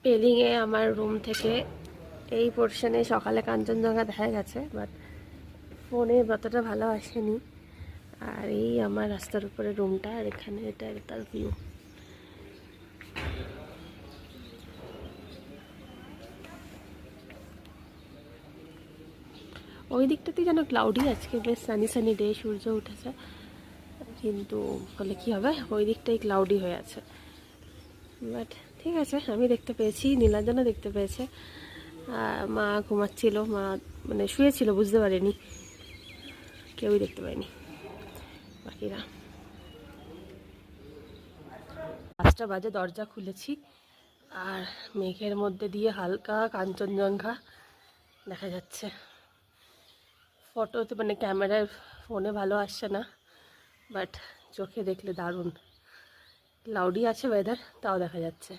পেলিংয়ে আমার রুম থেকে এই পোর্শনে সকালে কাঞ্চনজঙ্ঘা দেখা গেছে, বাট ফোনে যতটা ভালো আসেনি। আর এই আমার রাস্তার উপরে রুমটা, আর এখানে এটা তার ভিউ। ওই দিকটাতে যেন ক্লাউডি, আজকে বেশ সানি সানি ডে, সূর্য উঠেছে, কিন্তু বলে কি হবে, ওই দিকটাই ক্লাউডি হয়ে আছে। বাট ঠিক আছে, আমি দেখতে পেয়েছি, নীলাঞ্জনও দেখতে পেয়েছে। মা ঘুমাচ্ছিল, মা মানে শুয়েছিল, বুঝতে পারেনি, কেউই দেখতে পায়নি বাকিরা। 5টা বাজে দরজা খুলেছি, আর মেঘের মধ্যে দিয়ে হালকা কাঞ্চনজঙ্ঘা দেখা যাচ্ছে। ফটোতে মানে ক্যামেরায়, ফোনে ভালো আসছে না, বাট চোখে দেখলে দারুণ। ক্লাউডি আছে ওয়েদার, তাও দেখা যাচ্ছে।